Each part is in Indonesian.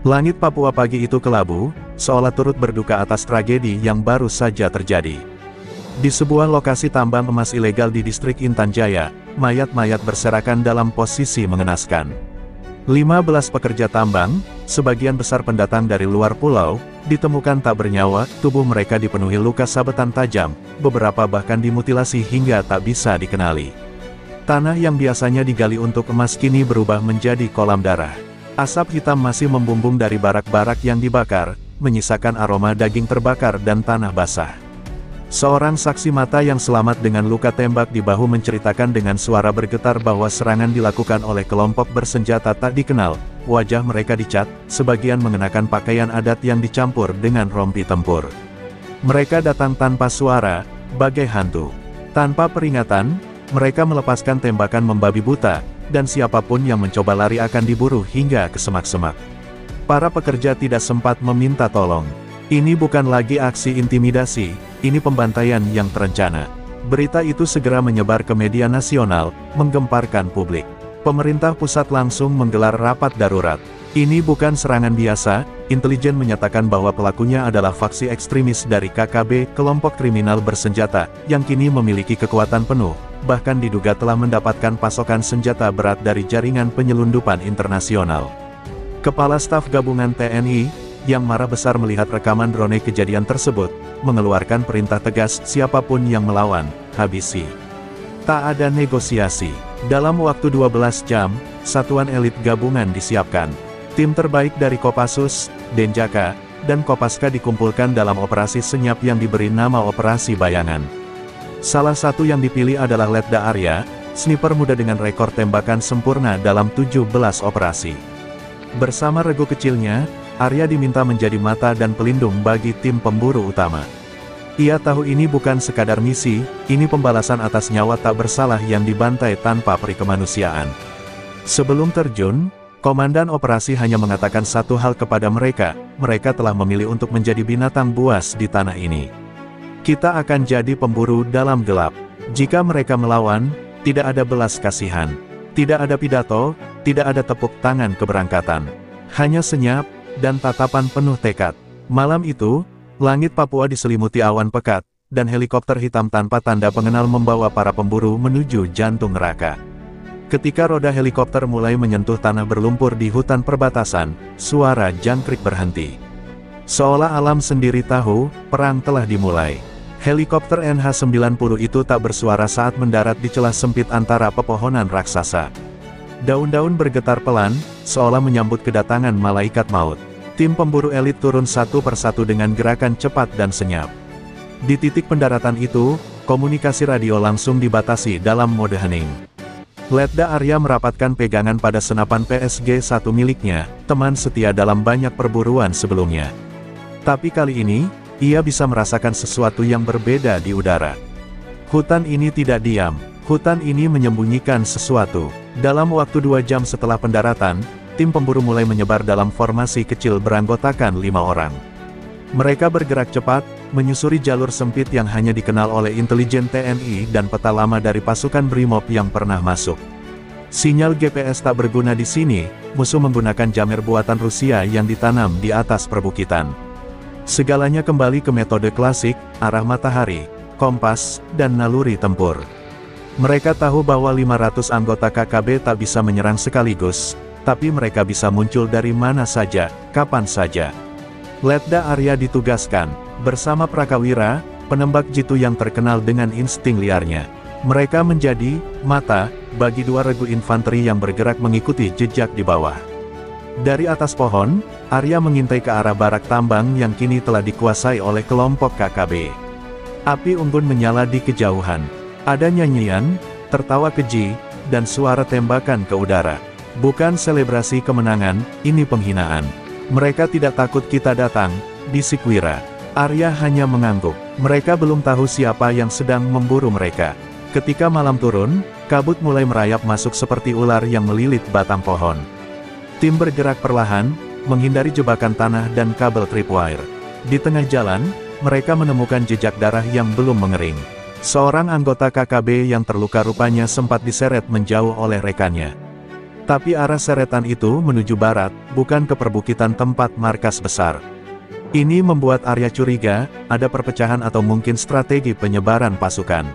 Langit Papua pagi itu kelabu, seolah turut berduka atas tragedi yang baru saja terjadi. Di sebuah lokasi tambang emas ilegal di distrik Intan Jaya, mayat-mayat berserakan dalam posisi mengenaskan. 15 pekerja tambang, sebagian besar pendatang dari luar pulau, ditemukan tak bernyawa, tubuh mereka dipenuhi luka sabetan tajam, beberapa bahkan dimutilasi hingga tak bisa dikenali. Tanah yang biasanya digali untuk emas kini berubah menjadi kolam darah. Asap hitam masih membumbung dari barak-barak yang dibakar, menyisakan aroma daging terbakar dan tanah basah. Seorang saksi mata yang selamat dengan luka tembak di bahu menceritakan dengan suara bergetar bahwa serangan dilakukan oleh kelompok bersenjata tak dikenal. Wajah mereka dicat, sebagian mengenakan pakaian adat yang dicampur dengan rompi tempur. Mereka datang tanpa suara, bagai hantu. Tanpa peringatan, mereka melepaskan tembakan membabi buta, dan siapapun yang mencoba lari akan diburu hingga ke semak-semak. Para pekerja tidak sempat meminta tolong. Ini bukan lagi aksi intimidasi, ini pembantaian yang terencana. Berita itu segera menyebar ke media nasional, menggemparkan publik. Pemerintah pusat langsung menggelar rapat darurat. Ini bukan serangan biasa, intelijen menyatakan bahwa pelakunya adalah faksi ekstremis dari KKB, kelompok kriminal bersenjata, yang kini memiliki kekuatan penuh, bahkan diduga telah mendapatkan pasokan senjata berat dari jaringan penyelundupan internasional. Kepala Staf Gabungan TNI, yang marah besar melihat rekaman drone kejadian tersebut, mengeluarkan perintah tegas, siapapun yang melawan, habisi. Tak ada negosiasi. Dalam waktu 12 jam, satuan elit gabungan disiapkan. Tim terbaik dari Kopassus, Denjaka, dan Kopaska dikumpulkan dalam operasi senyap yang diberi nama Operasi Bayangan. Salah satu yang dipilih adalah Letda Arya, sniper muda dengan rekor tembakan sempurna dalam 17 operasi. Bersama regu kecilnya, Arya diminta menjadi mata dan pelindung bagi tim pemburu utama. Ia tahu ini bukan sekadar misi, ini pembalasan atas nyawa tak bersalah yang dibantai tanpa peri kemanusiaan. Sebelum terjun, Komandan Operasi hanya mengatakan satu hal kepada mereka, mereka telah memilih untuk menjadi binatang buas di tanah ini. Kita akan jadi pemburu dalam gelap. Jika mereka melawan, tidak ada belas kasihan. Tidak ada pidato, tidak ada tepuk tangan keberangkatan. Hanya senyap, dan tatapan penuh tekad. Malam itu, langit Papua diselimuti awan pekat, dan helikopter hitam tanpa tanda pengenal membawa para pemburu menuju jantung neraka. Ketika roda helikopter mulai menyentuh tanah berlumpur di hutan perbatasan, suara jangkrik berhenti. Seolah alam sendiri tahu, perang telah dimulai. Helikopter NH-90 itu tak bersuara saat mendarat di celah sempit antara pepohonan raksasa. Daun-daun bergetar pelan, seolah menyambut kedatangan malaikat maut. Tim pemburu elit turun satu persatu dengan gerakan cepat dan senyap. Di titik pendaratan itu, komunikasi radio langsung dibatasi dalam mode hening. Letda Arya merapatkan pegangan pada senapan PSG-1 miliknya, teman setia dalam banyak perburuan sebelumnya. Tapi kali ini, ia bisa merasakan sesuatu yang berbeda di udara. Hutan ini tidak diam, hutan ini menyembunyikan sesuatu. Dalam waktu 2 jam setelah pendaratan, tim pemburu mulai menyebar dalam formasi kecil beranggotakan 5 orang. Mereka bergerak cepat, menyusuri jalur sempit yang hanya dikenal oleh intelijen TNI dan peta lama dari pasukan Brimob yang pernah masuk. Sinyal GPS tak berguna di sini, musuh menggunakan jamer buatan Rusia yang ditanam di atas perbukitan. Segalanya kembali ke metode klasik, arah matahari, kompas, dan naluri tempur. Mereka tahu bahwa 500 anggota KKB tak bisa menyerang sekaligus, tapi mereka bisa muncul dari mana saja, kapan saja. Letda Arya ditugaskan, bersama Prakawira, penembak jitu yang terkenal dengan insting liarnya. Mereka menjadi mata bagi 2 regu infanteri yang bergerak mengikuti jejak di bawah. Dari atas pohon, Arya mengintai ke arah barak tambang yang kini telah dikuasai oleh kelompok KKB. Api unggun menyala di kejauhan. Ada nyanyian, tertawa keji, dan suara tembakan ke udara. Bukan selebrasi kemenangan, ini penghinaan. Mereka tidak takut kita datang, bisik Wira. Arya hanya mengangguk. Mereka belum tahu siapa yang sedang memburu mereka. Ketika malam turun, kabut mulai merayap masuk seperti ular yang melilit batang pohon. Tim bergerak perlahan, menghindari jebakan tanah dan kabel tripwire. Di tengah jalan, mereka menemukan jejak darah yang belum mengering. Seorang anggota KKB yang terluka rupanya sempat diseret menjauh oleh rekannya. Tapi arah seretan itu menuju barat, bukan ke perbukitan tempat markas besar. Ini membuat Arya curiga, ada perpecahan atau mungkin strategi penyebaran pasukan.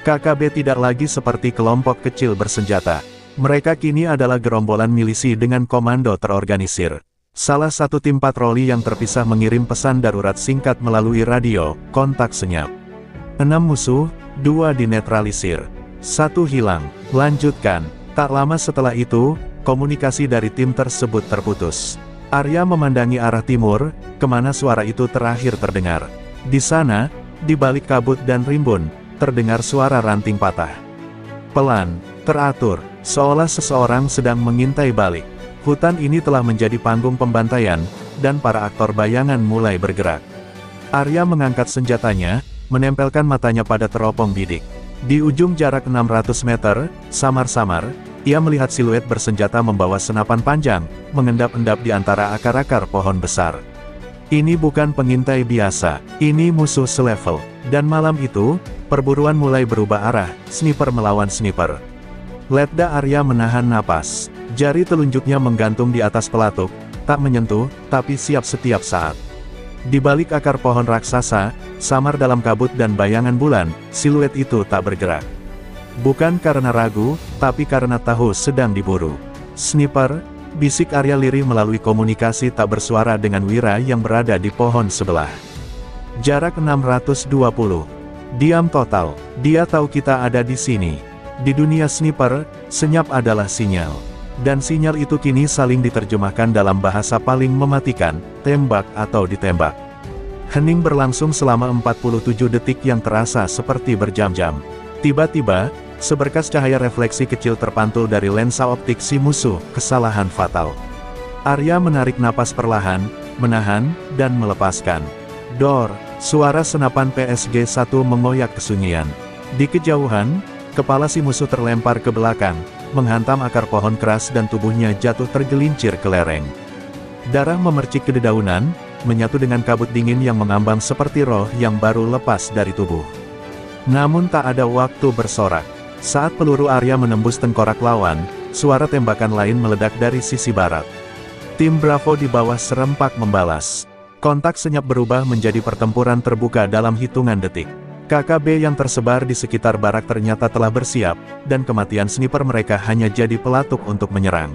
KKB tidak lagi seperti kelompok kecil bersenjata. Mereka kini adalah gerombolan milisi dengan komando terorganisir. Salah satu tim patroli yang terpisah mengirim pesan darurat singkat melalui radio, kontak senyap. 6 musuh, 2 dinetralisir. 1 hilang, lanjutkan. Tak lama setelah itu, komunikasi dari tim tersebut terputus. Arya memandangi arah timur, kemana suara itu terakhir terdengar. Di sana, di balik kabut dan rimbun, terdengar suara ranting patah. Pelan, teratur, seolah seseorang sedang mengintai balik. Hutan ini telah menjadi panggung pembantaian, dan para aktor bayangan mulai bergerak. Arya mengangkat senjatanya, menempelkan matanya pada teropong bidik. Di ujung jarak 600 meter, samar-samar, ia melihat siluet bersenjata membawa senapan panjang, mengendap-endap di antara akar-akar pohon besar. Ini bukan pengintai biasa, ini musuh selevel. Dan malam itu, perburuan mulai berubah arah, sniper melawan sniper. Letda Arya menahan napas. Jari telunjuknya menggantung di atas pelatuk, tak menyentuh, tapi siap setiap saat. Di balik akar pohon raksasa, samar dalam kabut dan bayangan bulan, siluet itu tak bergerak. Bukan karena ragu, tapi karena tahu sedang diburu. Sniper, bisik Arya lirih melalui komunikasi tak bersuara dengan Wira yang berada di pohon sebelah. Jarak 620. Diam total, dia tahu kita ada di sini. Di dunia sniper, senyap adalah sinyal. Dan sinyal itu kini saling diterjemahkan dalam bahasa paling mematikan, tembak atau ditembak. Hening berlangsung selama 47 detik yang terasa seperti berjam-jam. Tiba-tiba, seberkas cahaya refleksi kecil terpantul dari lensa optik si musuh, kesalahan fatal. Arya menarik napas perlahan, menahan, dan melepaskan. Dor, suara senapan PSG-1 mengoyak kesunyian. Di kejauhan, kepala si musuh terlempar ke belakang, menghantam akar pohon keras dan tubuhnya jatuh tergelincir ke lereng. Darah memercik ke dedaunan, menyatu dengan kabut dingin yang mengambang seperti roh yang baru lepas dari tubuh. Namun tak ada waktu bersorak. Saat peluru Arya menembus tengkorak lawan, suara tembakan lain meledak dari sisi barat. Tim Bravo di bawah serempak membalas. Kontak senyap berubah menjadi pertempuran terbuka dalam hitungan detik. KKB yang tersebar di sekitar barak ternyata telah bersiap, dan kematian sniper mereka hanya jadi pelatuk untuk menyerang.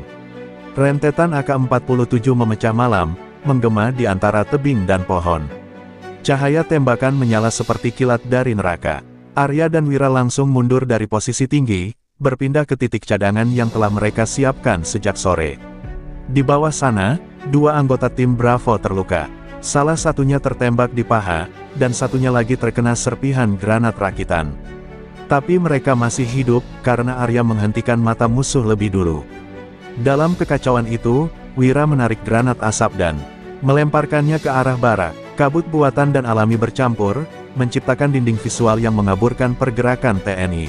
Rentetan AK-47 memecah malam, menggema di antara tebing dan pohon. Cahaya tembakan menyala seperti kilat dari neraka. Arya dan Wira langsung mundur dari posisi tinggi, berpindah ke titik cadangan yang telah mereka siapkan sejak sore. Di bawah sana, 2 anggota tim Bravo terluka. Salah satunya tertembak di paha, dan satunya lagi terkena serpihan granat rakitan. Tapi mereka masih hidup, karena Arya menghentikan mata musuh lebih dulu. Dalam kekacauan itu, Wira menarik granat asap dan melemparkannya ke arah barak. Kabut buatan dan alami bercampur, menciptakan dinding visual yang mengaburkan pergerakan TNI.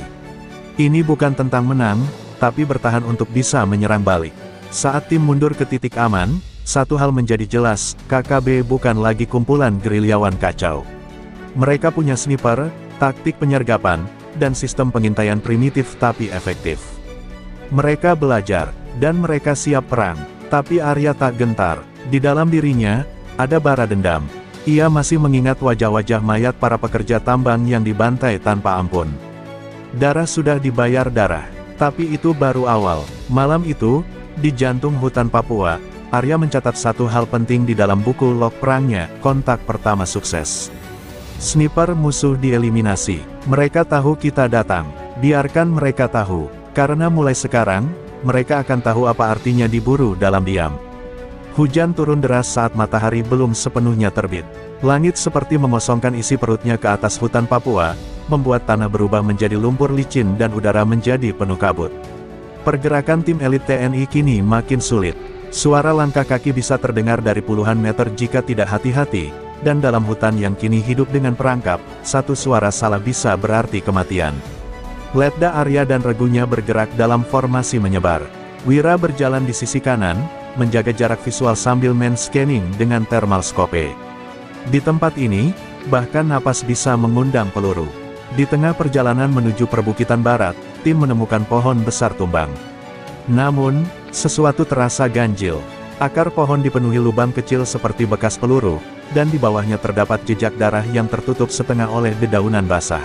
Ini bukan tentang menang, tapi bertahan untuk bisa menyerang balik. Saat tim mundur ke titik aman, satu hal menjadi jelas, KKB bukan lagi kumpulan gerilyawan kacau. Mereka punya sniper, taktik penyergapan, dan sistem pengintaian primitif tapi efektif. Mereka belajar, dan mereka siap perang. Tapi Arya tak gentar. Di dalam dirinya, ada bara dendam. Ia masih mengingat wajah-wajah mayat para pekerja tambang yang dibantai tanpa ampun. Darah sudah dibayar darah. Tapi itu baru awal. Malam itu, di jantung hutan Papua, Arya mencatat satu hal penting di dalam buku log perangnya, kontak pertama sukses. Sniper musuh dieliminasi. Mereka tahu kita datang. Biarkan mereka tahu. Karena mulai sekarang, mereka akan tahu apa artinya diburu dalam diam. Hujan turun deras saat matahari belum sepenuhnya terbit. Langit seperti mengosongkan isi perutnya ke atas hutan Papua, membuat tanah berubah menjadi lumpur licin dan udara menjadi penuh kabut. Pergerakan tim elit TNI kini makin sulit. Suara langkah kaki bisa terdengar dari puluhan meter jika tidak hati-hati, dan dalam hutan yang kini hidup dengan perangkap, satu suara salah bisa berarti kematian. Letda Arya dan regunya bergerak dalam formasi menyebar. Wira berjalan di sisi kanan, menjaga jarak visual sambil men-scanning dengan thermal scope. Di tempat ini, bahkan napas bisa mengundang peluru. Di tengah perjalanan menuju perbukitan barat, tim menemukan pohon besar tumbang. Namun, sesuatu terasa ganjil. Akar pohon dipenuhi lubang kecil seperti bekas peluru, dan di bawahnya terdapat jejak darah yang tertutup setengah oleh dedaunan basah.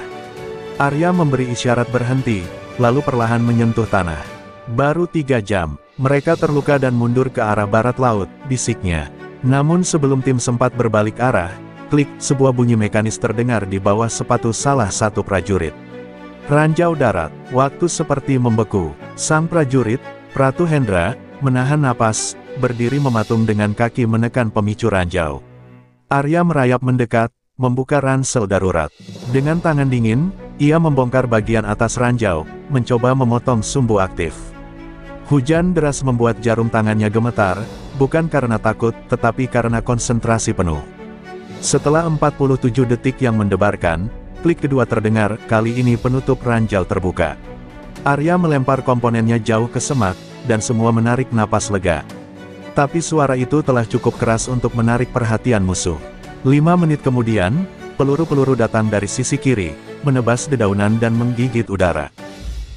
Arya memberi isyarat berhenti, lalu perlahan menyentuh tanah. Baru 3 jam, mereka terluka dan mundur ke arah barat laut, bisiknya. Namun sebelum tim sempat berbalik arah, klik, sebuah bunyi mekanis terdengar di bawah sepatu salah satu prajurit. Ranjau darat, waktu seperti membeku. Sang prajurit, Pratu Hendra, menahan napas, berdiri mematung dengan kaki menekan pemicu ranjau. Arya merayap mendekat, membuka ransel darurat. Dengan tangan dingin, ia membongkar bagian atas ranjau, mencoba memotong sumbu aktif. Hujan deras membuat jarum tangannya gemetar, bukan karena takut, tetapi karena konsentrasi penuh. Setelah 47 detik yang mendebarkan, klik kedua terdengar, kali ini penutup ranjau terbuka. Arya melempar komponennya jauh ke semak, dan semua menarik napas lega. Tapi suara itu telah cukup keras untuk menarik perhatian musuh. 5 menit kemudian, peluru-peluru datang dari sisi kiri, menebas dedaunan dan menggigit udara.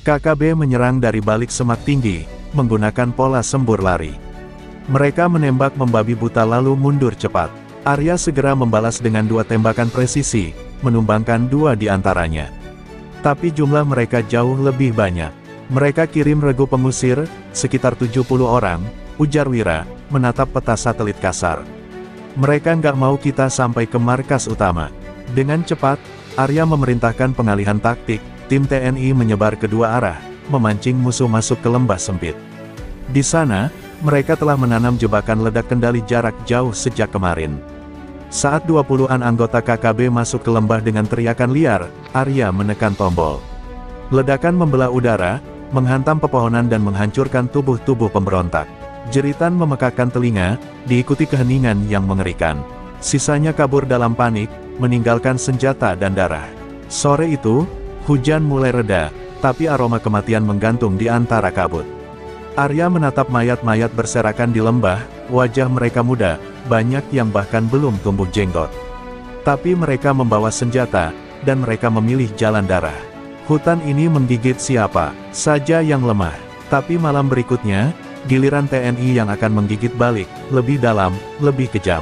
KKB menyerang dari balik semak tinggi, menggunakan pola sembur lari. Mereka menembak membabi buta lalu mundur cepat. Arya segera membalas dengan 2 tembakan presisi, menumbangkan 2 di antaranya. Tapi jumlah mereka jauh lebih banyak. Mereka kirim regu pengusir, sekitar 70 orang, ujar Wira, menatap peta satelit kasar. Mereka nggak mau kita sampai ke markas utama. Dengan cepat, Arya memerintahkan pengalihan taktik, tim TNI menyebar ke 2 arah, memancing musuh masuk ke lembah sempit. Di sana, mereka telah menanam jebakan ledak kendali jarak jauh sejak kemarin. Saat 20-an anggota KKB masuk ke lembah dengan teriakan liar, Arya menekan tombol. Ledakan membelah udara, menghantam pepohonan dan menghancurkan tubuh-tubuh pemberontak. Jeritan memekakkan telinga, diikuti keheningan yang mengerikan. Sisanya kabur dalam panik, meninggalkan senjata dan darah. Sore itu, hujan mulai reda, tapi aroma kematian menggantung di antara kabut. Arya menatap mayat-mayat berserakan di lembah, wajah mereka muda, banyak yang bahkan belum tumbuh jenggot. Tapi mereka membawa senjata, dan mereka memilih jalan darah. Hutan ini menggigit siapa saja yang lemah. Tapi malam berikutnya, giliran TNI yang akan menggigit balik, lebih dalam, lebih kejam.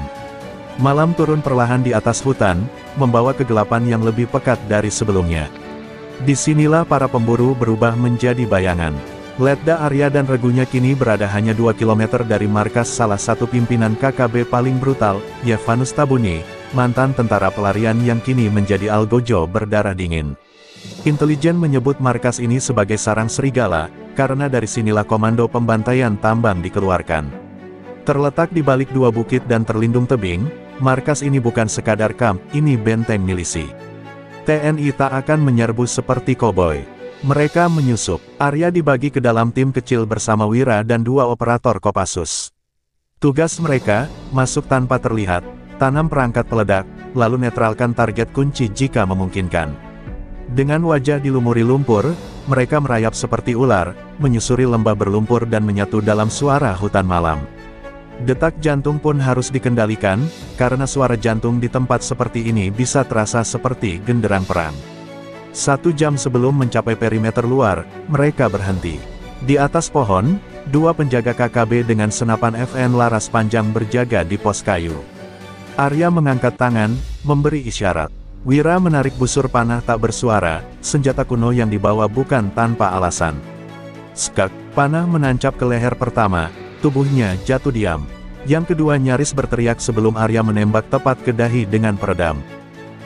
Malam turun perlahan di atas hutan, membawa kegelapan yang lebih pekat dari sebelumnya. Disinilah para pemburu berubah menjadi bayangan. Letda Arya dan regunya kini berada hanya 2 km dari markas salah satu pimpinan KKB paling brutal, Yevanus Tabuni, mantan tentara pelarian yang kini menjadi algojo berdarah dingin. Intelijen menyebut markas ini sebagai sarang serigala, karena dari sinilah komando pembantaian tambang dikeluarkan. Terletak di balik 2 bukit dan terlindung tebing, markas ini bukan sekadar kamp, ini benteng milisi. TNI tak akan menyerbu seperti koboi. Mereka menyusup. Arya dibagi ke dalam tim kecil bersama Wira dan 2 operator Kopassus. Tugas mereka, masuk tanpa terlihat, tanam perangkat peledak, lalu netralkan target kunci jika memungkinkan. Dengan wajah dilumuri lumpur, mereka merayap seperti ular, menyusuri lembah berlumpur dan menyatu dalam suara hutan malam. Detak jantung pun harus dikendalikan, karena suara jantung di tempat seperti ini bisa terasa seperti genderang perang. 1 jam sebelum mencapai perimeter luar, mereka berhenti. Di atas pohon, 2 penjaga KKB dengan senapan FN laras panjang berjaga di pos kayu. Arya mengangkat tangan, memberi isyarat. Wira menarik busur panah tak bersuara, senjata kuno yang dibawa bukan tanpa alasan. Skak, panah menancap ke leher pertama, tubuhnya jatuh diam. Yang kedua nyaris berteriak sebelum Arya menembak tepat ke dahi dengan peredam.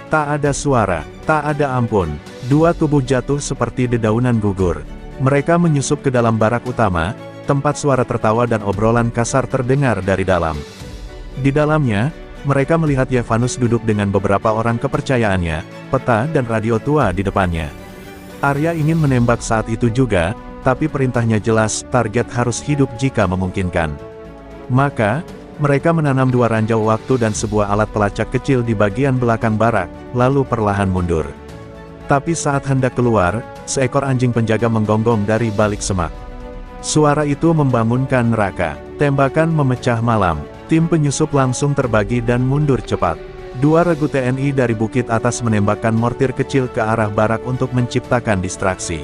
Tak ada suara, tak ada ampun. 2 tubuh jatuh seperti dedaunan gugur. Mereka menyusup ke dalam barak utama, tempat suara tertawa dan obrolan kasar terdengar dari dalam. Di dalamnya, mereka melihat Yevanus duduk dengan beberapa orang kepercayaannya, peta dan radio tua di depannya. Arya ingin menembak saat itu juga, tapi perintahnya jelas, target harus hidup jika memungkinkan. Maka, mereka menanam 2 ranjau waktu dan sebuah alat pelacak kecil di bagian belakang barak, lalu perlahan mundur. Tapi saat hendak keluar, seekor anjing penjaga menggonggong dari balik semak. Suara itu membangunkan neraka. Tembakan memecah malam. Tim penyusup langsung terbagi dan mundur cepat. 2 regu TNI dari bukit atas menembakkan mortir kecil ke arah barak untuk menciptakan distraksi.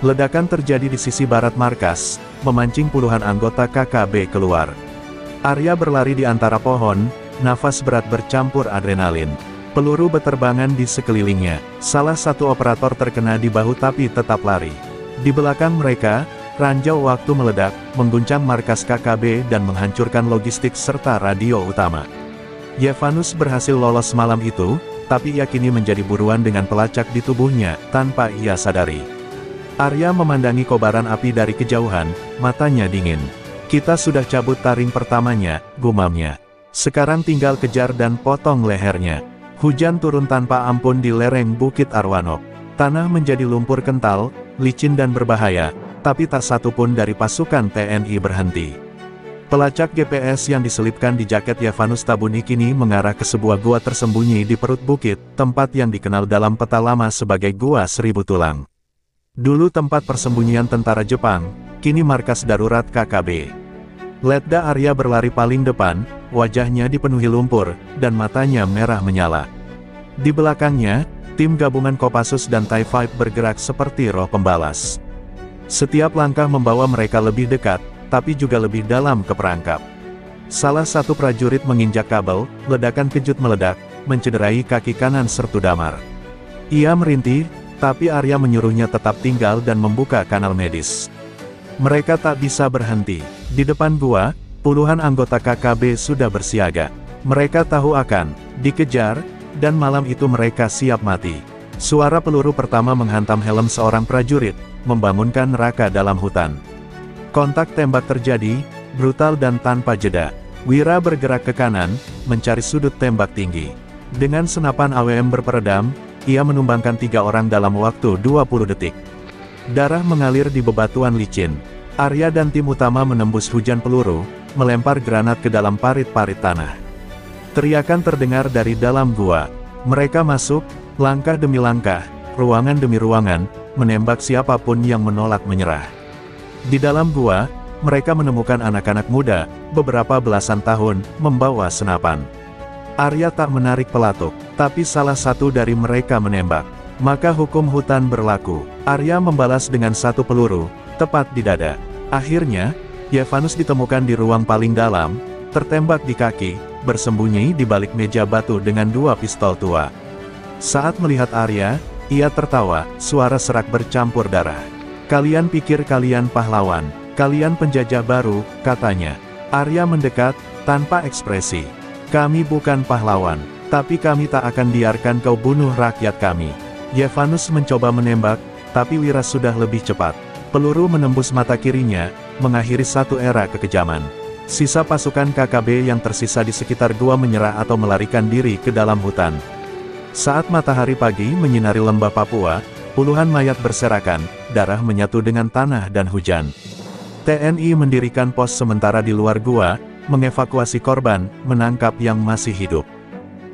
Ledakan terjadi di sisi barat markas, memancing puluhan anggota KKB keluar. Arya berlari di antara pohon, nafas berat bercampur adrenalin. Peluru berterbangan di sekelilingnya. Salah satu operator terkena di bahu tapi tetap lari. Di belakang mereka, ranjau waktu meledak, mengguncang markas KKB dan menghancurkan logistik serta radio utama. Yevanus berhasil lolos malam itu, tapi ia kini menjadi buruan dengan pelacak di tubuhnya, tanpa ia sadari. Arya memandangi kobaran api dari kejauhan, matanya dingin. Kita sudah cabut taring pertamanya, gumamnya. Sekarang tinggal kejar dan potong lehernya. Hujan turun tanpa ampun di lereng Bukit Arwanop. Tanah menjadi lumpur kental, licin dan berbahaya, tapi tak satu pun dari pasukan TNI berhenti. Pelacak GPS yang diselipkan di jaket Yevanus Tabuni kini mengarah ke sebuah gua tersembunyi di perut bukit, tempat yang dikenal dalam peta lama sebagai Gua Seribu Tulang. Dulu tempat persembunyian tentara Jepang, kini markas darurat KKB. Letda Arya berlari paling depan, wajahnya dipenuhi lumpur, dan matanya merah menyala. Di belakangnya, tim gabungan Kopassus dan TIE Fighter bergerak seperti roh pembalas. Setiap langkah membawa mereka lebih dekat, tapi juga lebih dalam ke perangkap. Salah satu prajurit menginjak kabel, ledakan kejut meledak, mencederai kaki kanan Sertu Damar. Ia merintih, tapi Arya menyuruhnya tetap tinggal dan membuka kanal medis. Mereka tak bisa berhenti. Di depan gua, puluhan anggota KKB sudah bersiaga. Mereka tahu akan dikejar, dan malam itu mereka siap mati. Suara peluru pertama menghantam helm seorang prajurit, membangunkan neraka dalam hutan. Kontak tembak terjadi, brutal dan tanpa jeda. Wira bergerak ke kanan, mencari sudut tembak tinggi. Dengan senapan AWM berperedam, ia menumbangkan 3 orang dalam waktu 20 detik. Darah mengalir di bebatuan licin. Arya dan tim utama menembus hujan peluru, melempar granat ke dalam parit-parit tanah. Teriakan terdengar dari dalam gua. Mereka masuk, langkah demi langkah, ruangan demi ruangan, menembak siapapun yang menolak menyerah. Di dalam gua, mereka menemukan anak-anak muda, beberapa belasan tahun, membawa senapan. Arya tak menarik pelatuk, tapi salah satu dari mereka menembak. Maka hukum hutan berlaku. Arya membalas dengan 1 peluru, tepat di dada. Akhirnya, Yevanus ditemukan di ruang paling dalam, tertembak di kaki, bersembunyi di balik meja batu dengan 2 pistol tua. Saat melihat Arya, ia tertawa, suara serak bercampur darah. "Kalian pikir kalian pahlawan, kalian penjajah baru," katanya. Arya mendekat, tanpa ekspresi. "Kami bukan pahlawan, tapi kami tak akan biarkan kau bunuh rakyat kami." Yevanus mencoba menembak, tapi Wira sudah lebih cepat. Peluru menembus mata kirinya, mengakhiri satu era kekejaman. Sisa pasukan KKB yang tersisa di sekitar gua menyerah atau melarikan diri ke dalam hutan. Saat matahari pagi menyinari lembah Papua, puluhan mayat berserakan, darah menyatu dengan tanah dan hujan. TNI mendirikan pos sementara di luar gua, mengevakuasi korban, menangkap yang masih hidup.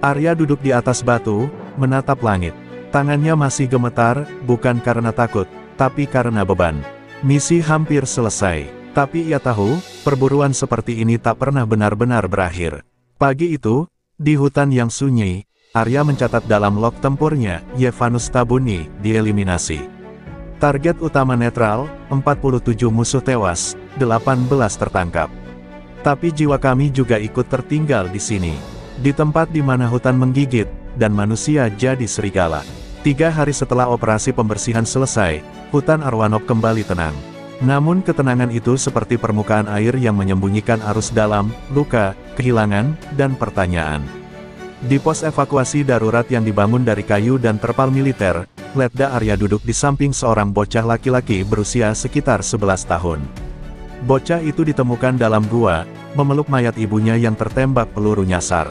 Arya duduk di atas batu, menatap langit. Tangannya masih gemetar, bukan karena takut, tapi karena beban. Misi hampir selesai, tapi ia tahu, perburuan seperti ini tak pernah benar-benar berakhir. Pagi itu, di hutan yang sunyi, Arya mencatat dalam log tempurnya, Yevanus Tabuni, dieliminasi. Target utama netral, 47 musuh tewas, 18 tertangkap. Tapi jiwa kami juga ikut tertinggal di sini. Di tempat di mana hutan menggigit, dan manusia jadi serigala. 3 hari setelah operasi pembersihan selesai, hutan Arwanop kembali tenang. Namun ketenangan itu seperti permukaan air yang menyembunyikan arus dalam, luka, kehilangan, dan pertanyaan. Di pos evakuasi darurat yang dibangun dari kayu dan terpal militer, Letda Arya duduk di samping seorang bocah laki-laki berusia sekitar 11 tahun. Bocah itu ditemukan dalam gua, memeluk mayat ibunya yang tertembak peluru nyasar.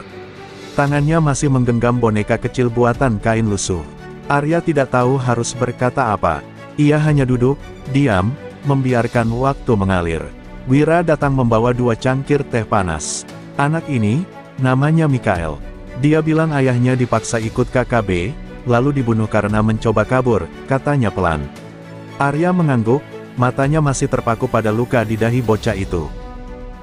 Tangannya masih menggenggam boneka kecil buatan kain lusuh. Arya tidak tahu harus berkata apa. Ia hanya duduk, diam, membiarkan waktu mengalir. Wira datang membawa 2 cangkir teh panas. Anak ini, namanya Mikael. Dia bilang ayahnya dipaksa ikut KKB, lalu dibunuh karena mencoba kabur, katanya pelan. Arya mengangguk, matanya masih terpaku pada luka di dahi bocah itu.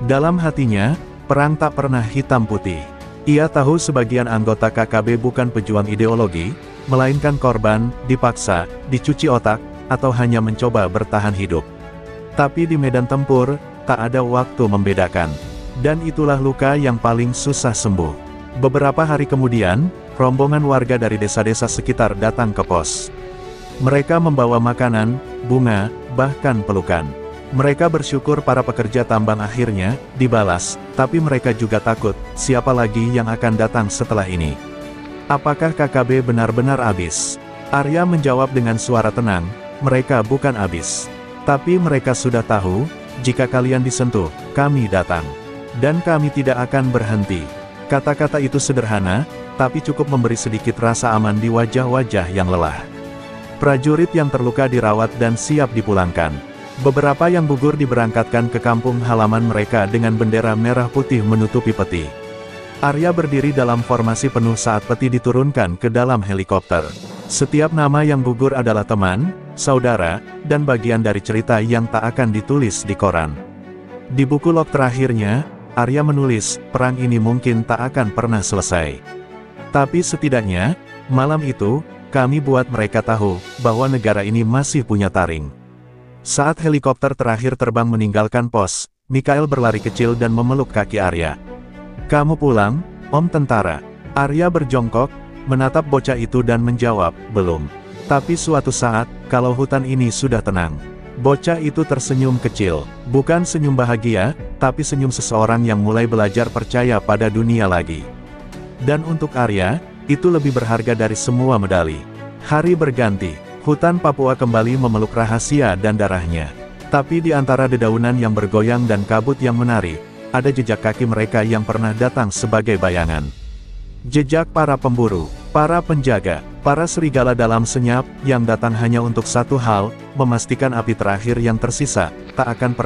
Dalam hatinya, perang tak pernah hitam putih. Ia tahu sebagian anggota KKB bukan pejuang ideologi, melainkan korban, dipaksa, dicuci otak, atau hanya mencoba bertahan hidup. Tapi di medan tempur, tak ada waktu membedakan. Dan itulah luka yang paling susah sembuh. Beberapa hari kemudian, rombongan warga dari desa-desa sekitar datang ke pos. Mereka membawa makanan, bunga, bahkan pelukan. Mereka bersyukur para pekerja tambang akhirnya dibalas, tapi mereka juga takut, siapa lagi yang akan datang setelah ini? Apakah KKB benar-benar habis? Arya menjawab dengan suara tenang, mereka bukan habis. Tapi mereka sudah tahu, jika kalian disentuh, kami datang. Dan kami tidak akan berhenti. Kata-kata itu sederhana, tapi cukup memberi sedikit rasa aman di wajah-wajah yang lelah. Prajurit yang terluka dirawat dan siap dipulangkan. Beberapa yang gugur diberangkatkan ke kampung halaman mereka dengan bendera merah putih menutupi peti. Arya berdiri dalam formasi penuh saat peti diturunkan ke dalam helikopter. Setiap nama yang gugur adalah teman, saudara, dan bagian dari cerita yang tak akan ditulis di koran. Di buku log terakhirnya, Arya menulis, perang ini mungkin tak akan pernah selesai. Tapi setidaknya, malam itu, kami buat mereka tahu, bahwa negara ini masih punya taring. Saat helikopter terakhir terbang meninggalkan pos, Mikhail berlari kecil dan memeluk kaki Arya. Kamu pulang, Om Tentara. Arya berjongkok, menatap bocah itu dan menjawab, belum. Tapi suatu saat, kalau hutan ini sudah tenang. Bocah itu tersenyum kecil, bukan senyum bahagia, tapi senyum seseorang yang mulai belajar percaya pada dunia lagi. Dan untuk Arya, itu lebih berharga dari semua medali. Hari berganti, hutan Papua kembali memeluk rahasia dan darahnya. Tapi di antara dedaunan yang bergoyang dan kabut yang menari, ada jejak kaki mereka yang pernah datang sebagai bayangan. Jejak para pemburu, para penjaga, para serigala dalam senyap, yang datang hanya untuk satu hal, memastikan api terakhir yang tersisa, tak akan pernah